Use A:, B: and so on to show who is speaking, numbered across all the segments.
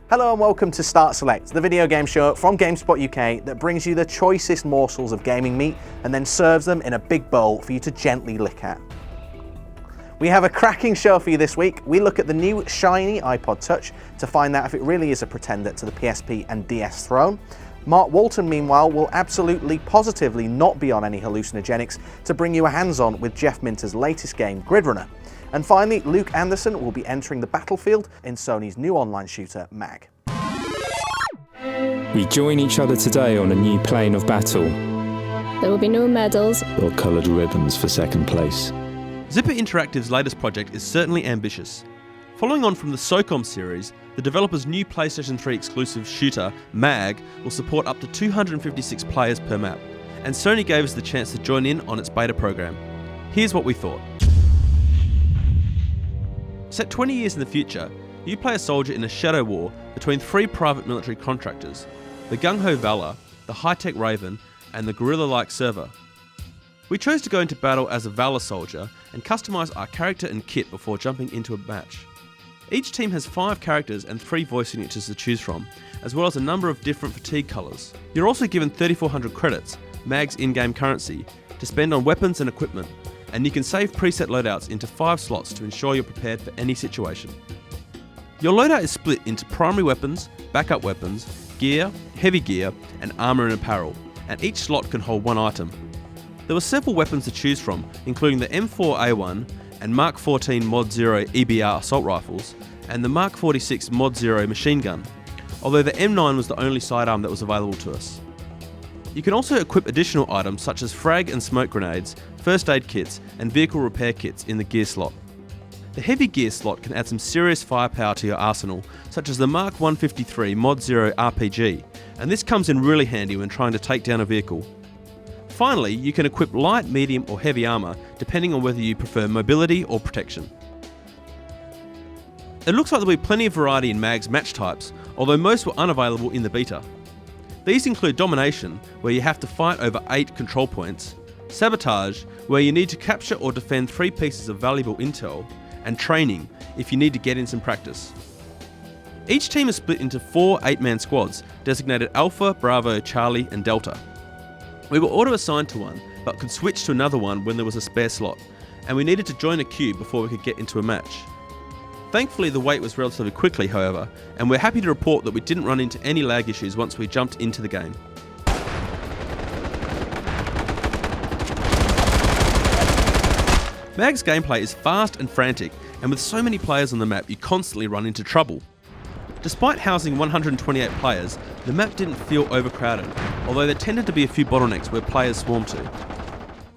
A: Hello and welcome to Start Select, the video game show from GameSpot UK that brings you the choicest morsels of gaming meat and then serves them in a big bowl for you to gently lick at. We have a cracking show for you this week. We look at the new shiny iPod Touch to find out if it really is a pretender to the PSP and DS throne. Mark Walton, meanwhile, will absolutely positively not be on any hallucinogenics to bring you a hands-on with Jeff Minter's latest game, Gridrunner. And finally, Luke Anderson will be entering the battlefield in Sony's new online shooter, MAG.
B: We join each other today on a new plane of battle.
C: There will be no medals
D: or coloured ribbons for second place.
E: Zipper Interactive's latest project is certainly ambitious. Following on from the SOCOM series, the developer's new PlayStation 3 exclusive shooter, MAG, will support up to 256 players per map, and Sony gave us the chance to join in on its beta program. Here's what we thought. Set 20 years in the future, you play a soldier in a shadow war between three private military contractors, the Gung-Ho Valor, the High-Tech Raven, and the guerrilla-like Server. We chose to go into battle as a Valor soldier and customise our character and kit before jumping into a match. Each team has 5 characters and 3 voice signatures to choose from, as well as a number of different fatigue colours. You're also given 3,400 credits, MAG's in-game currency, to spend on weapons and equipment, and you can save preset loadouts into 5 slots to ensure you're prepared for any situation. Your loadout is split into primary weapons, backup weapons, gear, heavy gear, and armour and apparel, and each slot can hold 1 item. There were several weapons to choose from, including the M4A1 and Mark 14 Mod 0 EBR assault rifles, and the Mark 46 Mod 0 machine gun, although the M9 was the only sidearm that was available to us. You can also equip additional items such as frag and smoke grenades, first aid kits, and vehicle repair kits in the gear slot. The heavy gear slot can add some serious firepower to your arsenal, such as the Mark 153 Mod 0 RPG, and this comes in really handy when trying to take down a vehicle. Finally, you can equip light, medium, or heavy armour, depending on whether you prefer mobility or protection. It looks like there'll be plenty of variety in MAG's match types, although most were unavailable in the beta. These include Domination, where you have to fight over 8 control points, Sabotage, where you need to capture or defend 3 pieces of valuable intel, and Training, if you need to get in some practice. Each team is split into 4 8-man squads, designated Alpha, Bravo, Charlie, and Delta. We were auto-assigned to one, but could switch to another one when there was a spare slot, and we needed to join a queue before we could get into a match. Thankfully, the wait was relatively quickly, however, and we're happy to report that we didn't run into any lag issues once we jumped into the game. MAG's gameplay is fast and frantic, and with so many players on the map, you constantly run into trouble. Despite housing 128 players, the map didn't feel overcrowded, although there tended to be a few bottlenecks where players swarmed to.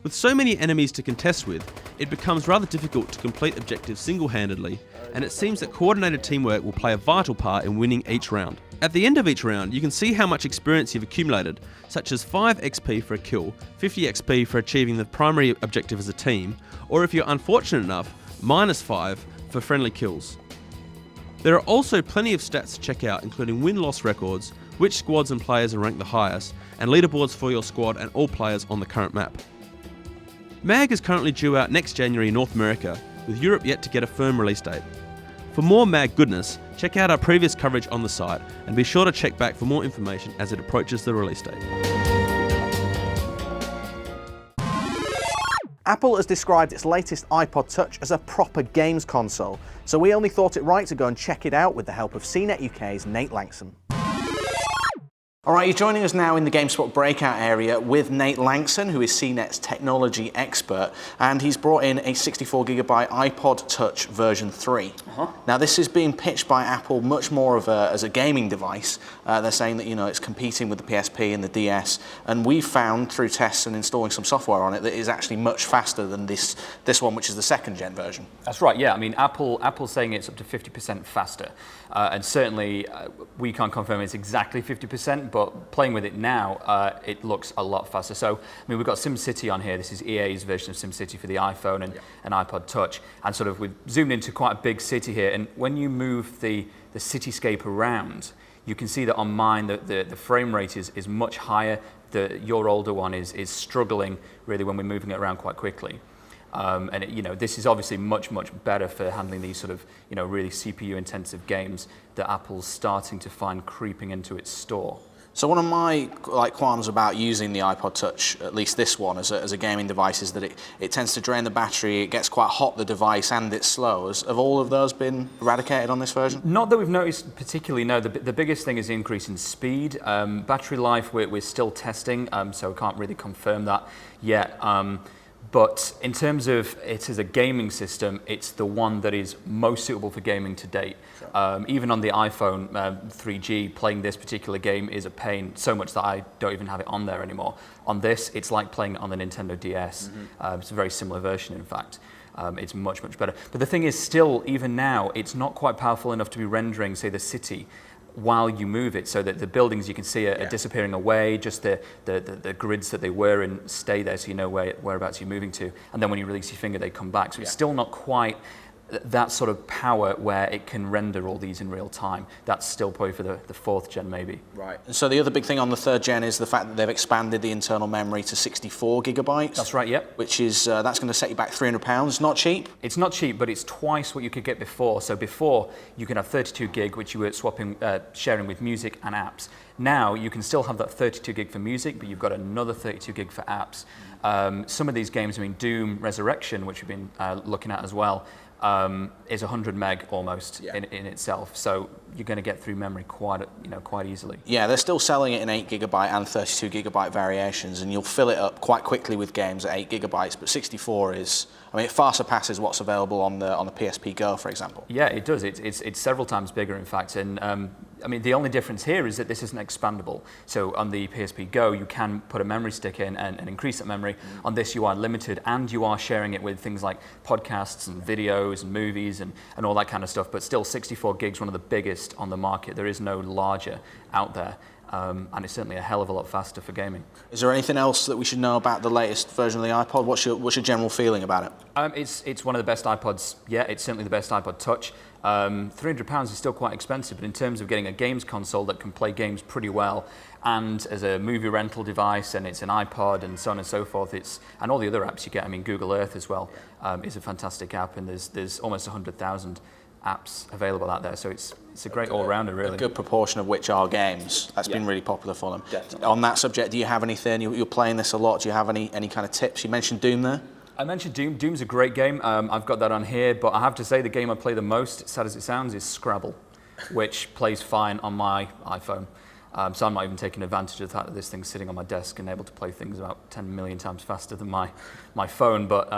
E: With so many enemies to contest with, it becomes rather difficult to complete objectives single-handedly, and it seems that coordinated teamwork will play a vital part in winning each round. At the end of each round, you can see how much experience you've accumulated, such as 5 XP for a kill, 50 XP for achieving the primary objective as a team, or if you're unfortunate enough, -5 for friendly kills. There are also plenty of stats to check out, including win-loss records, which squads and players are ranked the highest, and leaderboards for your squad and all players on the current map. MAG is currently due out next January in North America, with Europe yet to get a firm release date. For more MAG goodness, check out our previous coverage on the site, and be sure to check back for more information as it approaches the release date.
A: Apple has described its latest iPod Touch as a proper games console, so we only thought it right to go and check it out with the help of CNET UK's Nate Langson. Alright, you're joining us now in the GameSpot Breakout area with Nate Langson, who is CNET's technology expert, and he's brought in a 64GB iPod Touch version 3. Now this is being pitched by Apple much more of as a gaming device. They're saying that, you know, it's competing with the PSP and the DS, and we've found through tests and installing some software on it that it is actually much faster than this one, which is the 2nd gen version.
F: That's right, yeah. I mean, Apple's saying it's up to 50% faster, and certainly we can't confirm it's exactly 50%, but playing with it now, it looks a lot faster. So, I mean, we've got SimCity on here. This is EA's version of SimCity for the iPhone and iPod Touch, and we've zoomed into quite a big city here. And when you move the cityscape around, you can see that on mine the frame rate is much higher. Your older one is struggling really when we're moving it around quite quickly. And this is obviously much better for handling these sort of really CPU intensive games that Apple's starting to find creeping into its store.
A: So one of my qualms about using the iPod Touch, at least this one, as a gaming device, is that it tends to drain the battery, it gets quite hot, the device, and it's slow. Have all of those been eradicated on this version?
F: Not that we've noticed particularly, no. The biggest thing is the increase in speed. Battery life, we're still testing, so we can't really confirm that yet. But in terms of it as a gaming system, it's the one that is most suitable for gaming to date. Sure. Even on the iPhone 3G, playing this particular game is a pain, so much that I don't even have it on there anymore. On this, it's like playing it on the Nintendo DS. Mm-hmm. It's a very similar version, in fact. It's much better. But the thing is, still, even now, it's not quite powerful enough to be rendering, say, the city while you move it, so that the buildings you can see are disappearing away, just the grids that they were in stay there, so you know whereabouts you're moving to, and then when you release your finger they come back. So it's still not quite that sort of power where it can render all these in real time. That's still probably for the 4th gen maybe.
A: Right. And so the other big thing on the 3rd gen is the fact that they've expanded the internal memory to 64 gigabytes.
F: That's right, yep.
A: Which is, that's going to set you back £300. Not cheap.
F: It's not cheap, but it's twice what you could get before. So before, you could have 32 gig, which you were sharing with music and apps. Now, you can still have that 32 gig for music, but you've got another 32 gig for apps. Some of these games, Doom Resurrection, which we've been looking at as well, is 100 meg almost in itself, so you're going to get through memory quite easily. Yeah, they're still selling it in 8 gigabyte and 32 gigabyte variations, and you'll fill it up quite quickly with games at 8 gigabytes. But 64 is, it far surpasses what's available on the PSP Go, for example. Yeah, it does. It's several times bigger, in fact, and the only difference here is that this isn't expandable. So on the PSP Go, you can put a memory stick in and increase that memory. On this, you are limited, and you are sharing it with things like podcasts and videos and movies and all that kind of stuff. But still, 64 gigs, one of the biggest on the market. There is no larger out there. And it's certainly a hell of a lot faster for gaming. Is there anything else that we should know about the latest version of the iPod? What's your general feeling about it? It's one of the best iPods yet. It's certainly the best iPod Touch. £300 is still quite expensive, but in terms of getting a games console that can play games pretty well, and as a movie rental device, and it's an iPod and so on and so forth, and all the other apps you get, Google Earth as well, is a fantastic app, and there's almost 100,000 apps available out there, so it's a great all-rounder, really. A good proportion of which are games. That's been really popular for them. Definitely. On that subject, do you have anything, you're playing this a lot, do you have any kind of tips? You mentioned Doom there. I mentioned Doom. Doom's a great game. I've got that on here, but I have to say the game I play the most, sad as it sounds, is Scrabble, which plays fine on my iPhone. So I'm not even taking advantage of the fact that this thing's sitting on my desk and able to play things about 10 million times faster than my phone. But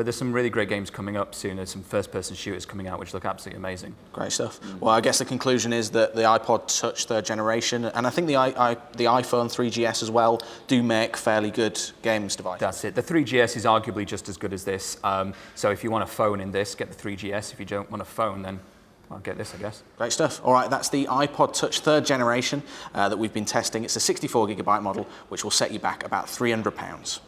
F: there's some really great games coming up soon. There's some first-person shooters coming out which look absolutely amazing. Great stuff. Well, I guess the conclusion is that the iPod Touch 3rd generation, and I think the iPhone 3GS as well, do make fairly good games devices. That's it. The 3GS is arguably just as good as this. So if you want a phone in this, get the 3GS. If you don't want a phone, then I'll get this, I guess. Great stuff. All right, that's the iPod Touch 3rd generation that we've been testing. It's a 64 gigabyte model, which will set you back about £300.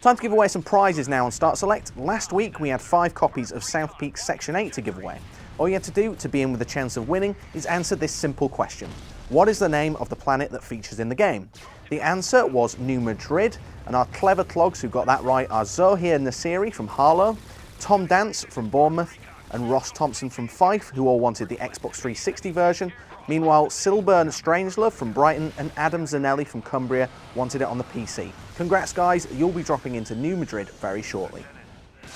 F: Time to give away some prizes now on Start Select. Last week we had 5 copies of South Peak Section 8 to give away. All you had to do to be in with a chance of winning is answer this simple question. What is the name of the planet that features in the game? The answer was New Madrid, and our clever clogs who got that right are Zohir Nasiri from Harlow, Tom Dance from Bournemouth, and Ross Thompson from Fife, who all wanted the Xbox 360 version. Meanwhile, Silburn Strangelove from Brighton and Adam Zanelli from Cumbria wanted it on the PC. Congrats guys, you'll be dropping into New Madrid very shortly.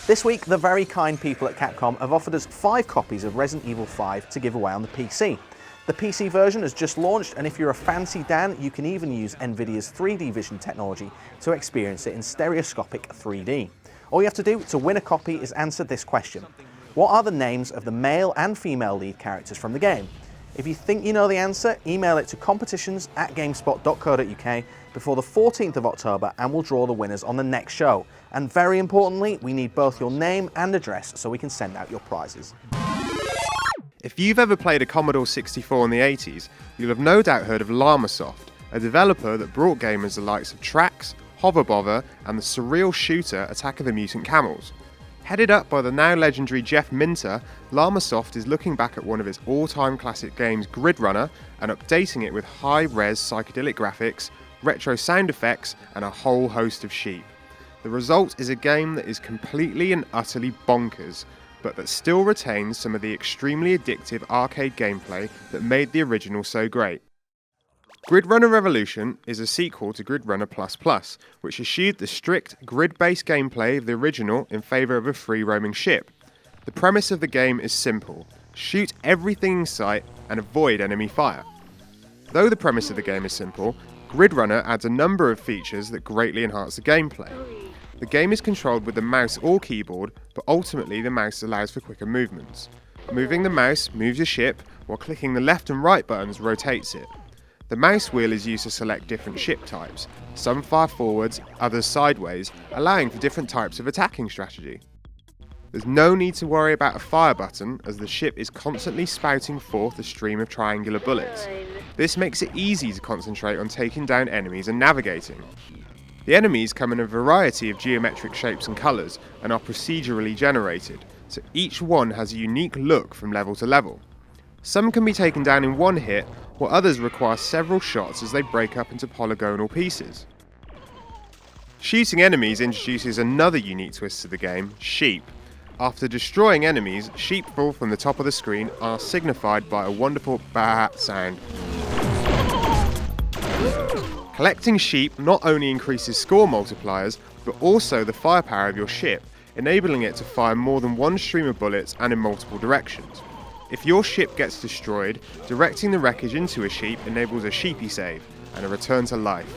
F: This week, the very kind people at Capcom have offered us 5 copies of Resident Evil 5 to give away on the PC. The PC version has just launched, and if you're a fancy Dan, you can even use Nvidia's 3D vision technology to experience it in stereoscopic 3D. All you have to do to win a copy is answer this question. What are the names of the male and female lead characters from the game? If you think you know the answer, email it to competitions@gamespot.co.uk before the 14th of October and we'll draw the winners on the next show. And very importantly, we need both your name and address so we can send out your prizes.
G: If you've ever played a Commodore 64 in the 80s, you'll have no doubt heard of Llamasoft, a developer that brought gamers the likes of Trax, Hover Bother and the surreal shooter Attack of the Mutant Camels. Headed up by the now legendary Jeff Minter, Llamasoft is looking back at one of its all-time classic games, Gridrunner, and updating it with high-res psychedelic graphics, retro sound effects, and a whole host of sheep. The result is a game that is completely and utterly bonkers, but that still retains some of the extremely addictive arcade gameplay that made the original so great. Gridrunner Revolution is a sequel to Gridrunner Plus++, which eschewed the strict grid-based gameplay of the original in favour of a free-roaming ship. The premise of the game is simple: shoot everything in sight and avoid enemy fire. Though the premise of the game is simple, Gridrunner adds a number of features that greatly enhance the gameplay. The game is controlled with the mouse or keyboard, but ultimately the mouse allows for quicker movements. Moving the mouse moves your ship, while clicking the left and right buttons rotates it. The mouse wheel is used to select different ship types, some fire forwards, others sideways, allowing for different types of attacking strategy. There's no need to worry about a fire button, as the ship is constantly spouting forth a stream of triangular bullets. This makes it easy to concentrate on taking down enemies and navigating. The enemies come in a variety of geometric shapes and colours and are procedurally generated, so each one has a unique look from level to level. Some can be taken down in one hit, while others require several shots as they break up into polygonal pieces. Shooting enemies introduces another unique twist to the game, sheep. After destroying enemies, sheep fall from the top of the screen and are signified by a wonderful bah sound. Collecting sheep not only increases score multipliers, but also the firepower of your ship, enabling it to fire more than one stream of bullets and in multiple directions. If your ship gets destroyed, directing the wreckage into a sheep enables a sheepy save and a return to life.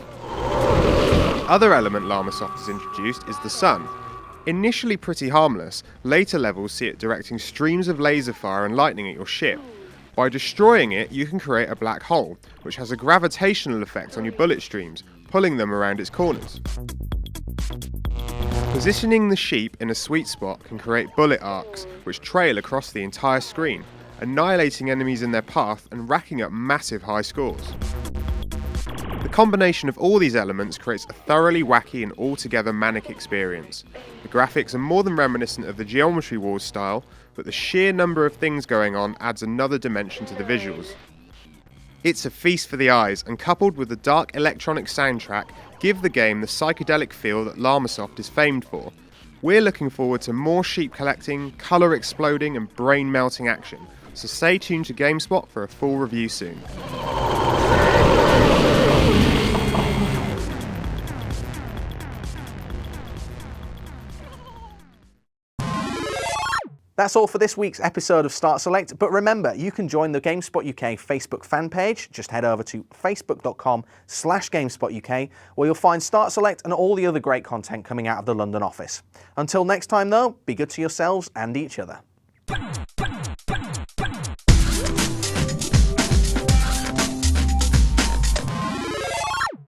G: Other element Llamasoft has introduced is the sun. Initially pretty harmless, later levels see it directing streams of laser fire and lightning at your ship. By destroying it, you can create a black hole, which has a gravitational effect on your bullet streams, pulling them around its corners. Positioning the sheep in a sweet spot can create bullet arcs, which trail across the entire screen, annihilating enemies in their path and racking up massive high scores. The combination of all these elements creates a thoroughly wacky and altogether manic experience. The graphics are more than reminiscent of the Geometry Wars style, but the sheer number of things going on adds another dimension to the visuals. It's a feast for the eyes, and coupled with the dark electronic soundtrack, give the game the psychedelic feel that Llamasoft is famed for. We're looking forward to more sheep collecting, colour exploding and brain melting action, so stay tuned to GameSpot for a full review soon.
A: That's all for this week's episode of Start Select, but remember, you can join the GameSpot UK Facebook fan page. Just head over to facebook.com/GameSpot UK, where you'll find Start Select and all the other great content coming out of the London office. Until next time though, be good to yourselves and each other.